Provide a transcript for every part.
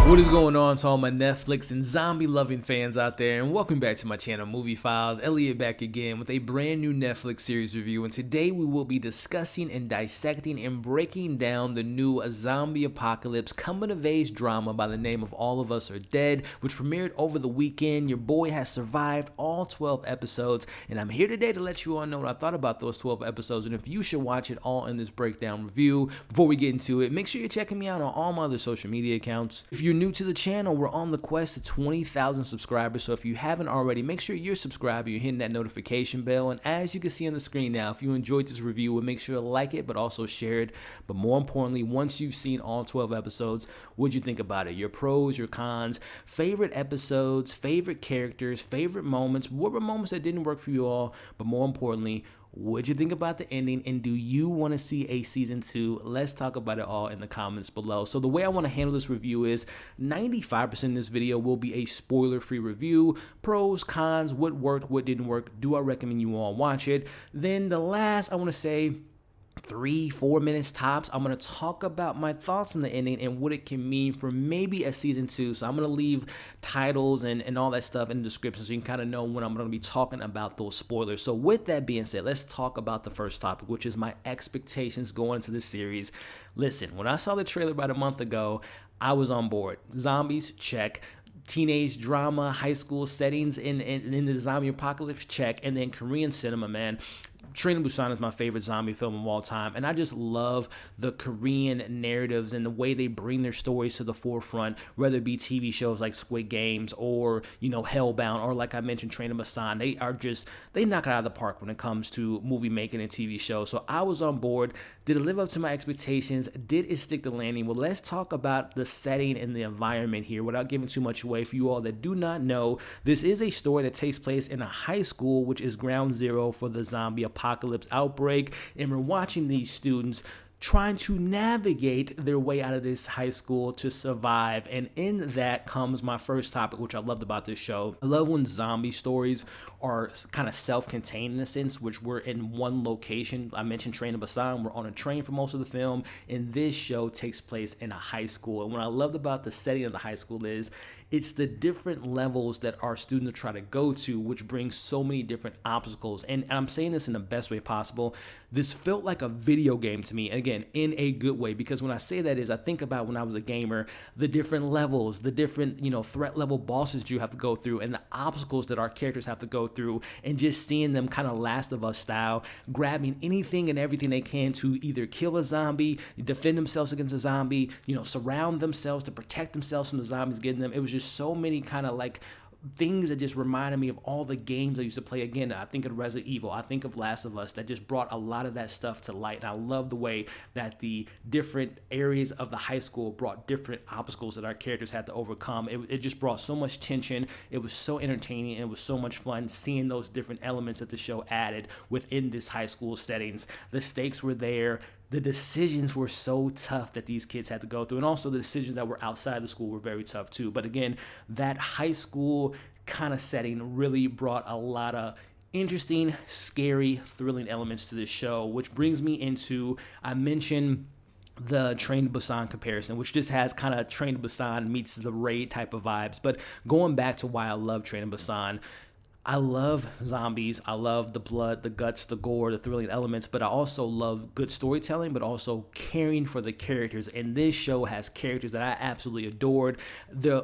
What is going on to all my Netflix and zombie loving fans out there, and welcome back to my channel Movie Files. Elliot back again with a brand new Netflix series review, and today we will be discussing and dissecting and breaking down the new zombie apocalypse coming of age drama by the name of All of Us Are Dead, which premiered over the weekend. Your boy has survived all 12 episodes, and I'm here today to let you all know what I thought about those 12 episodes and if you should watch it all in this breakdown review. Before we get into it, make sure you're checking me out on all my other social media accounts. If you're new to the channel, we're on the quest to 20,000 subscribers, so if you haven't already, make sure you're subscribed, you're hitting that notification bell, and as you can see on the screen now, if you enjoyed this review, we'll make sure to like it, but also share it. But more importantly, once you've seen all 12 episodes, what'd you think about it? Your pros, your cons, favorite episodes, favorite characters, favorite moments, what were moments that didn't work for you all, but more importantly, what'd you think about the ending, and do you want to see a season 2? Let's talk about it all in the comments below. So the way I want to handle this review is 95% of this video will be a spoiler-free review. Pros, cons, what worked, what didn't work. Do I recommend you all watch it? Then the last, I want to say 3-4 minutes tops, I'm going to talk about my thoughts on the ending and what it can mean for maybe a season 2. So I'm going to leave titles and all that stuff in the description so you can kind of know when I'm going to be talking about those spoilers. So with that being said, let's talk about the first topic, which is my expectations going into this series. Listen, when I saw the trailer about a month ago, I was on board. Zombies, check. Teenage drama, high school settings in the zombie apocalypse, check. And then Korean cinema, man. Train to Busan is my favorite zombie film of all time, and I just love the Korean narratives and the way they bring their stories to the forefront, whether it be TV shows like Squid Games or, you know, Hellbound, or like I mentioned, Train to Busan. They knock it out of the park when it comes to movie making and TV shows. So I was on board. Did it live up to my expectations? Did it stick the landing? Well, let's talk about the setting and the environment here without giving too much away. For you all that do not know, this is a story that takes place in a high school, which is ground zero for the zombie apocalypse outbreak, and we're watching these students trying to navigate their way out of this high school to survive. And in that comes my first topic, which I loved about this show. I love when zombie stories are kind of self-contained in a sense, which we're in one location. I mentioned Train to Busan. We're on a train for most of the film, and this show takes place in a high school. And what I loved about the setting of the high school is it's the different levels that our students try to go to, which brings so many different obstacles. And I'm saying this in the best way possible. This felt like a video game to me, and again, in a good way, because when I say that is I think about when I was a gamer, the different levels, the different, you know, threat level bosses you have to go through, and the obstacles that our characters have to go through, and just seeing them kind of Last of Us style, grabbing anything and everything they can to either kill a zombie, defend themselves against a zombie, you know, surround themselves to protect themselves from the zombies getting them. It was just so many kind of like things that just reminded me of all the games I used to play. Again, I think of Resident Evil, I think of Last of Us, that just brought a lot of that stuff to light. And I love the way that the different areas of the high school brought different obstacles that our characters had to overcome. It just brought so much tension. It was so entertaining, and it was so much fun seeing those different elements that the show added within this high school settings. The stakes were there. The decisions were so tough that these kids had to go through, and also the decisions that were outside the school were very tough too. But again, that high school kind of setting really brought a lot of interesting, scary, thrilling elements to this show, which brings me into, I mentioned the Train to Busan comparison, which just has kind of Train to Busan meets the Raid type of vibes. But going back to why I love Train to Busan, I love zombies. I love the blood, the guts, the gore, the thrilling elements, but I also love good storytelling, but also caring for the characters. And this show has characters that I absolutely adored.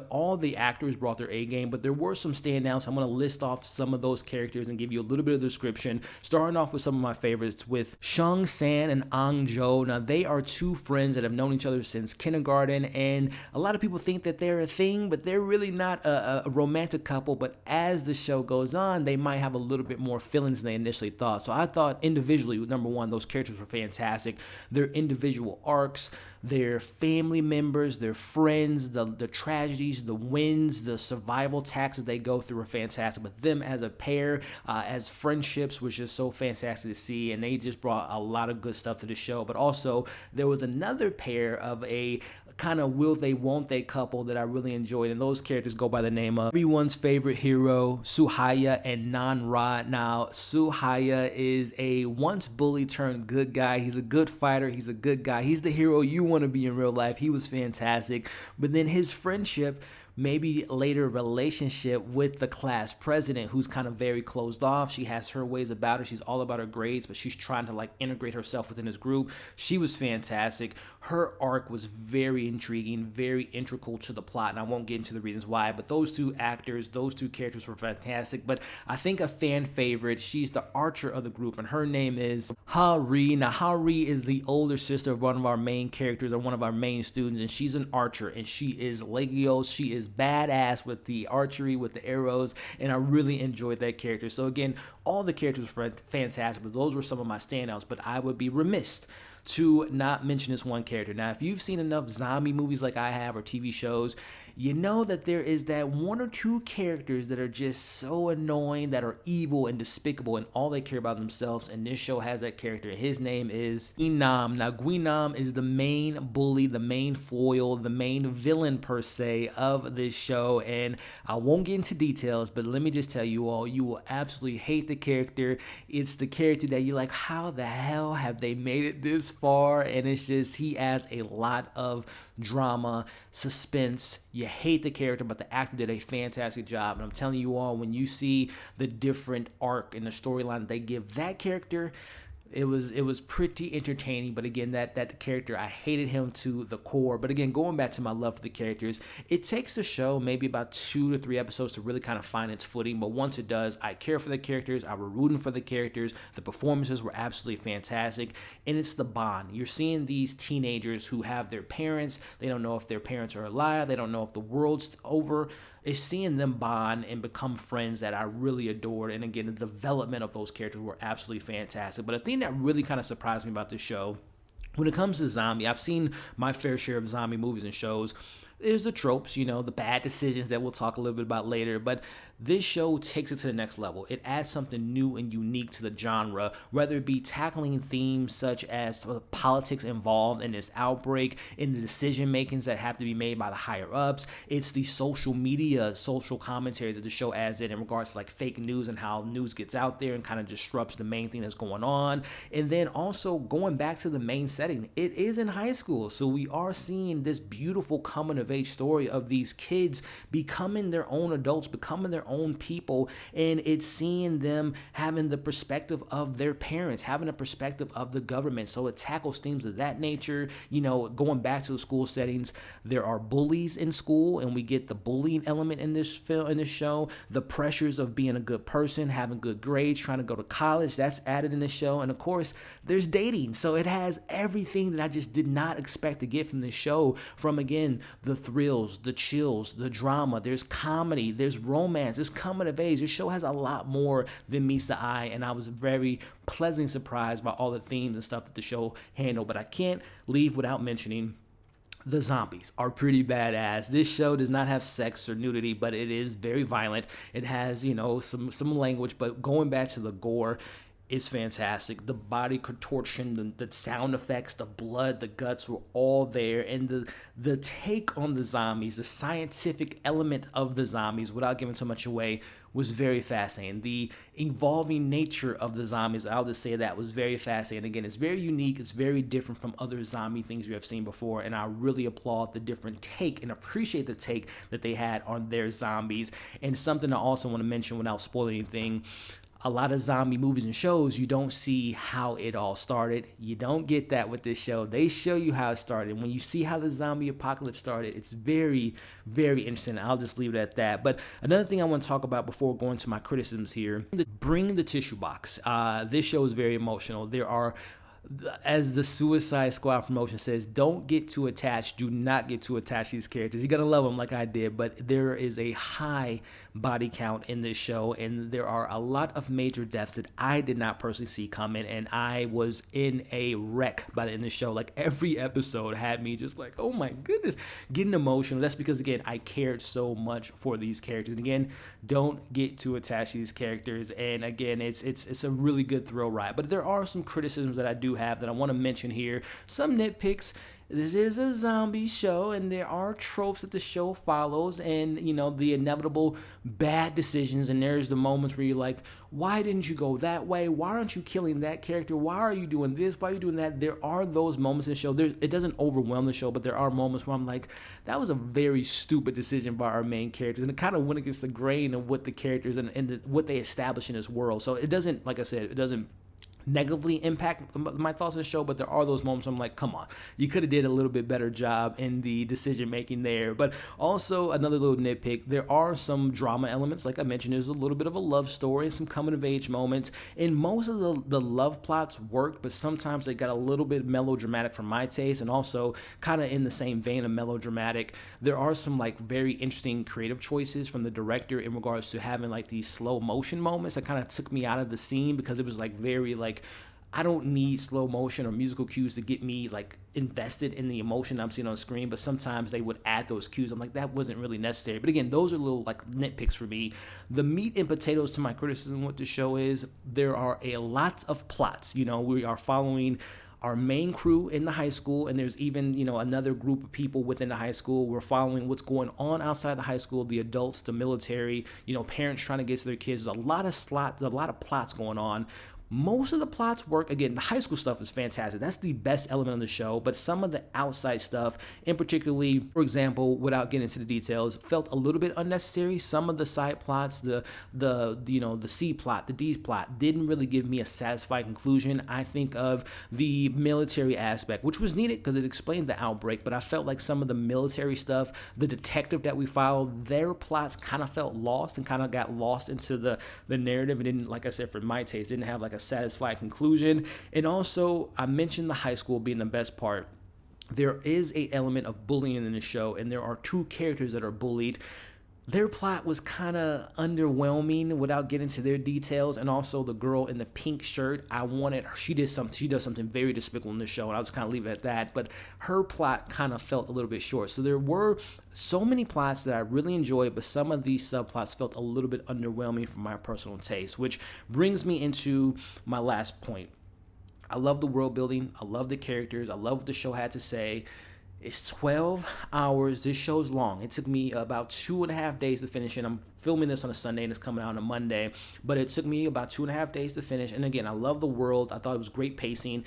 All the actors brought their A game, but there were some standouts. I'm going to list off some of those characters and give you a little bit of description, starting off with some of my favorites with Shung San and Ang Jo. Now, they are two friends that have known each other since kindergarten, and a lot of people think that they're a thing, but they're really not a romantic couple. But as the show goes on, they might have a little bit more feelings than they initially thought. So I thought individually, number one, those characters were fantastic. Their individual arcs, their family members, their friends, the tragedies, the wins, the survival taxes they go through are fantastic. But them as a pair, as friendships, was just so fantastic to see, and they just brought a lot of good stuff to the show. But also, there was another pair of a kind of will they won't they couple that I really enjoyed, and those characters go by the name of everyone's favorite hero, Soo-hyun and Nan-ra. Now Soo-hyun is a once bully turned good guy. He's a good fighter, he's a good guy, he's the hero you want to be in real life. He was fantastic, but then his friendship, maybe later relationship with the class president, who's kind of very closed off. She has her ways about her. She's all about her grades, but she's trying to like integrate herself within his group. She was fantastic. Her arc was very intriguing, very integral to the plot, and I won't get into the reasons why, but those two actors, those two characters were fantastic. But I think a fan favorite, she's the archer of the group, and her name is Ha-ri. Now Ha-ri is the older sister of one of our main characters, or one of our main students, and she's an archer, and she is legios. She is badass with the archery, with the arrows, and I really enjoyed that character. So again, all the characters were fantastic, but those were some of my standouts. But I would be remiss to not mention this one character. Now, if you've seen enough zombie movies like I have, or TV shows, you know that there is that one or two characters that are just so annoying, that are evil and despicable, and all they care about themselves, and this show has that character. His name is Guinam. Now, Guinam is the main bully, the main foil, the main villain per se of this show, and I won't get into details, but let me just tell you all, you will absolutely hate the character. It's the character that you're like, how the hell have they made it this far? And it's just, he adds a lot of drama, suspense. You hate the character, but the actor did a fantastic job. And I'm telling you all, when you see the different arc in the storyline they give that character, it was pretty entertaining. But again, that character, I hated him to the core. But again, going back to my love for the characters, it takes the show maybe about 2 to 3 episodes to really kind of find its footing. But once it does, I care for the characters. I was rooting for the characters. The performances were absolutely fantastic. And it's the bond. You're seeing these teenagers who have their parents. They don't know if their parents are alive. They don't know if the world's over. It's seeing them bond and become friends that I really adored. And again, the development of those characters were absolutely fantastic. But a thing that really kind of surprised me about this show, when it comes to zombie, I've seen my fair share of zombie movies and shows. There's the tropes, you know, the bad decisions that we'll talk a little bit about later, but this show takes it to the next level. It adds something new and unique to the genre, whether it be tackling themes such as the politics involved in this outbreak, in the decision makings that have to be made by the higher ups. It's the social media, social commentary that the show adds in regards to like fake news and how news gets out there and kind of disrupts the main thing that's going on. And then also going back to the main setting, it is in high school, so we are seeing this beautiful coming of age story of these kids becoming their own adults, becoming their own people, and it's seeing them having the perspective of their parents, having a perspective of the government. So it tackles themes of that nature. You know, going back to the school settings, there are bullies in school, and we get the bullying element in this film, in this show. The pressures of being a good person, having good grades, trying to go to college, that's added in this show. And of course, there's dating. So it has everything that I just did not expect to get from this show, from again, the thrills, the chills, the drama. There's comedy, there's romance, there's coming of age. This show has a lot more than meets the eye, and I was very pleasantly surprised by all the themes and stuff that the show handled. But I can't leave without mentioning the zombies are pretty badass. This show does not have sex or nudity, but it is very violent. It has, you know, some language, but going back to the gore, is fantastic. The body contortion, the sound effects, the blood, the guts were all there. And the take on the zombies, the scientific element of the zombies, without giving too much away, was very fascinating. The evolving nature of the zombies, I'll just say that, was very fascinating. Again, it's very unique. It's very different from other zombie things you have seen before. And I really applaud the different take and appreciate the take that they had on their zombies. And something I also want to mention without spoiling anything, a lot of zombie movies and shows, you don't see how it all started. You don't get that with this show. They show you how it started. When you see how the zombie apocalypse started, it's very, very interesting. I'll just leave it at that. But another thing I want to talk about before going to my criticisms here, bring the tissue box. This show is very emotional. There are, as the Suicide Squad promotion says, don't get too attached. Do not get too attached to these characters. You're going to love them like I did, but there is a high body count in this show, and there are a lot of major deaths that I did not personally see coming, and I was in a wreck by the end of the show. Like, every episode had me just like, oh my goodness, getting emotional. That's because, again, I cared so much for these characters. And again, don't get too attached to these characters. And again, it's a really good thrill ride. But there are some criticisms that I do have that I want to mention here. Some nitpicks. this is a zombie show, and there are tropes that the show follows, and the inevitable bad decisions. And there's the moments where you're like, why didn't you go that way? Why aren't you killing that character? Why are you doing this? Why are you doing that? There are those moments in the show. It doesn't overwhelm the show, but there are moments where I'm like, that was a very stupid decision by our main characters, and it kind of went against the grain of what the characters and what they establish in this world. So it doesn't, like I said, it doesn't negatively impact my thoughts on the show, but there are those moments where I'm like, come on, you could have did a little bit better job in the decision making there. But also, another little nitpick, there are some drama elements. Like I mentioned, there's a little bit of a love story and some coming of age moments, and most of the love plots worked, but sometimes they got a little bit melodramatic for my taste. And also, kind of in the same vein of melodramatic, there are some like very interesting creative choices from the director in regards to having like these slow motion moments that kind of took me out of the scene, because it was like very like, I don't need slow motion or musical cues to get me like invested in the emotion I'm seeing on screen, but sometimes they would add those cues. I'm like, that wasn't really necessary. But again, those are little like nitpicks for me. The meat and potatoes to my criticism with the show is there are a lot of plots. We are following our main crew in the high school, and there's even another group of people within the high school. We're following what's going on outside the high school, the adults, the military, parents trying to get to their kids. There's a lot of plots going on. Most of the plots work. Again, the high school stuff is fantastic. That's the best element of the show. But some of the outside stuff, in particularly, for example, without getting into the details, felt a little bit unnecessary. Some of the side plots, the C plot, the D plot, didn't really give me a satisfying conclusion. I think of the military aspect, which was needed because it explained the outbreak. But I felt like some of the military stuff, the detective that we followed, their plots kind of felt lost and kind of got lost into the narrative. It didn't, like I said, for my taste, didn't have like a satisfying conclusion. And also, I mentioned the high school being the best part. There is an element of bullying in the show, and there are two characters that are bullied. Their plot was kind of underwhelming without getting into their details. And also the girl in the pink shirt, she does something very despicable in the show, and I'll just kind of leave it at that. But her plot kind of felt a little bit short. So there were so many plots that I really enjoyed, but some of these subplots felt a little bit underwhelming for my personal taste, which brings me into my last point. I love the world building. I love the characters. I love what the show had to say. It's 12 hours. This show's long. It took me about 2.5 days to finish it. I'm filming this on a Sunday and it's coming out on a Monday, but it took me about 2.5 days to finish. And again, I love the world. I thought it was great pacing.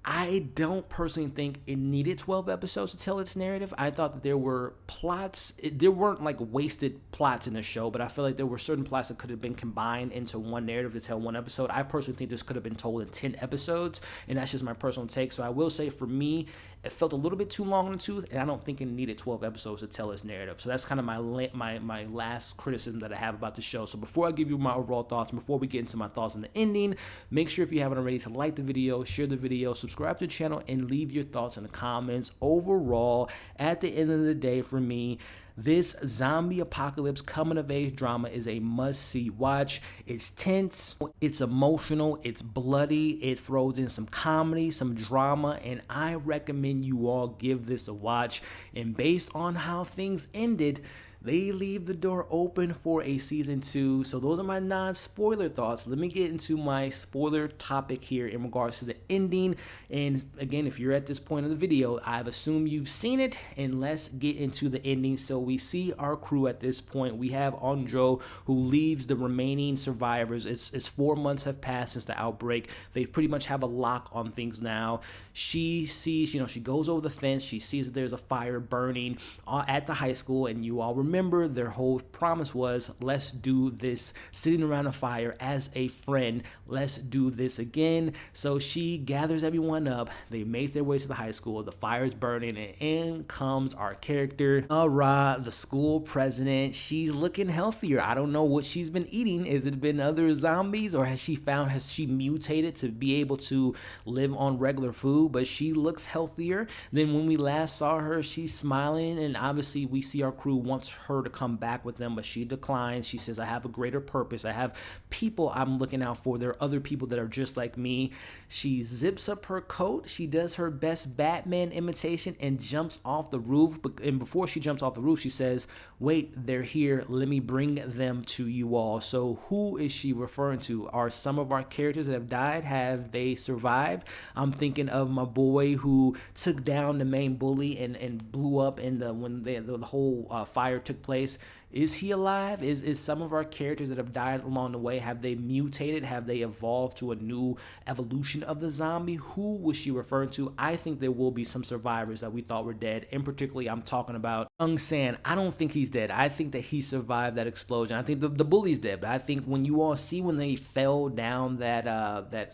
I don't personally think it needed 12 episodes to tell its narrative. I thought that there were plots. There weren't like wasted plots in the show, but I feel like there were certain plots that could have been combined into one narrative to tell one episode. I personally think this could have been told in 10 episodes, and that's just my personal take. So I will say, for me, it felt a little bit too long in the tooth, and I don't think it needed 12 episodes to tell its narrative. So that's kind of my last criticism that I have about the show. So before I give you my overall thoughts, before we get into my thoughts on the ending, make sure, if you haven't already, to like the video, share the video, subscribe to the channel, and leave your thoughts in the comments. Overall, at the end of the day, for me, this zombie apocalypse coming of age drama is a must-see watch. It's tense, it's emotional, it's bloody, it throws in some comedy, some drama, and I recommend you all give this a watch. And based on how things ended, they leave the door open for a season 2. So those are my non-spoiler thoughts. Let me get into my spoiler topic here in regards to the ending. And again, if you're at this point of the video, I've assumed you've seen it, and let's get into the ending. So we see our crew at this point. We have Hanja, who leaves the remaining survivors. It's 4 months have passed since the outbreak. They pretty much have a lock on things now. She sees, she goes over the fence. She sees that there's a fire burning at the high school, and you all remember their whole promise was, let's do this sitting around a fire as a friend. Let's do this again. So she gathers everyone up. They make their way to the high school. The fire is burning, and in comes our character, Ara, the school president. She's looking healthier. I don't know what she's been eating. Has it been other zombies, or has she mutated to be able to live on regular food? But she looks healthier than when we last saw her. She's smiling, and obviously we see our crew wants her to come back with them, but she declines. She says, I have a greater purpose. I have people I'm looking out for. There are other people that are just like me. She zips up her coat. She does her best Batman imitation and jumps off the roof. And before she jumps off the roof, she says, wait, they're here. Let me bring them to you all. So who is she referring to? Are some of our characters that have died, have they survived? I'm thinking of my boy who took down the main bully and blew up in when the whole fire took place. Is he alive? Is some of our characters that have died along the way, have they mutated? Have they evolved to a new evolution of the zombie? Who was she referring to? I think there will be some survivors that we thought were dead. And particularly, I'm talking about Yoon San. I don't think he's dead. I think that he survived that explosion. I think the bully's dead. But I think when you all see when they fell down that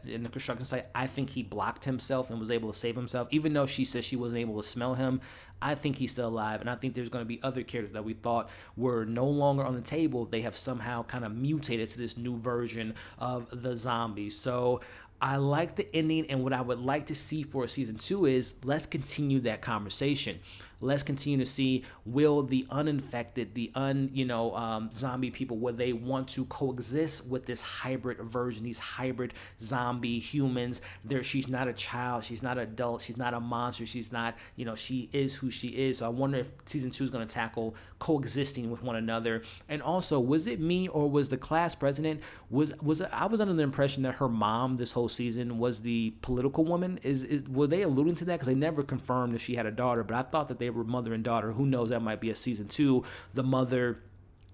in the construction site, I think he blocked himself and was able to save himself. Even though she says she wasn't able to smell him, I think he's still alive. And I think there's going to be other characters that we thought were no longer on the table. They have somehow kind of mutated to this new version of the zombies. So I like the ending, and what I would like to see for season 2 is let's continue that conversation. Let's continue to see, will the uninfected, the zombie people, will they want to coexist with this hybrid version, these hybrid zombie humans? She's not a child, she's not an adult, she's not a monster, she's not, she is who she is. So I wonder if season 2 is going to tackle coexisting with one another. And also, was it me or was the class president, I was under the impression that her mom this whole season was the political woman? Were they alluding to that? Because they never confirmed if she had a daughter, but I thought that they were mother and daughter. Who knows? That might be a season 2. The mother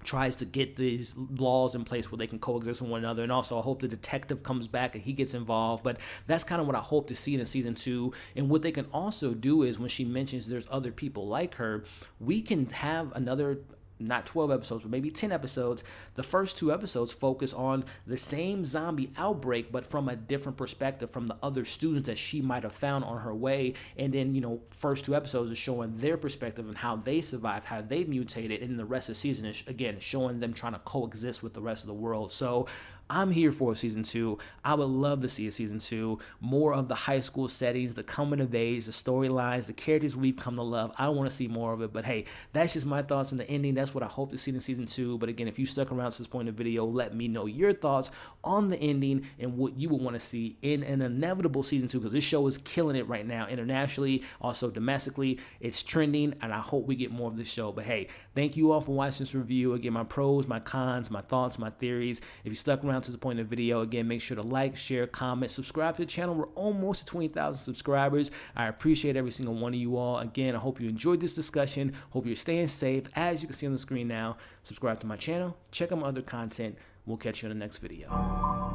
tries to get these laws in place where they can coexist with one another. And also, I hope the detective comes back and he gets involved. But that's kind of what I hope to see in season 2. And what they can also do is when she mentions there's other people like her, we can have another, not 12 episodes, but maybe 10 episodes. The first 2 episodes focus on the same zombie outbreak, but from a different perspective from the other students that she might have found on her way. And then, first 2 episodes is showing their perspective and how they survived, how they mutated. And the rest of the season is, again, showing them trying to coexist with the rest of the world. So I'm here for season 2. I would love to see a season 2. More of the high school settings, the coming of age, the storylines, the characters we've come to love. I want to see more of it. But hey, that's just my thoughts on the ending. That's what I hope to see in season 2. But again, if you stuck around to this point of the video, let me know your thoughts on the ending and what you would want to see in an inevitable season 2, because this show is killing it right now internationally, also domestically. It's trending, and I hope we get more of this show. But hey, thank you all for watching this review. Again, my pros, my cons, my thoughts, my theories. If you stuck around to the point of the video, again, make sure to like, share, comment, subscribe to the channel. We're almost at 20,000 subscribers. I appreciate every single one of you all. Again, I hope you enjoyed this discussion. Hope you're staying safe. As you can see on the screen now, subscribe to my channel, check out my other content. We'll catch you in the next video.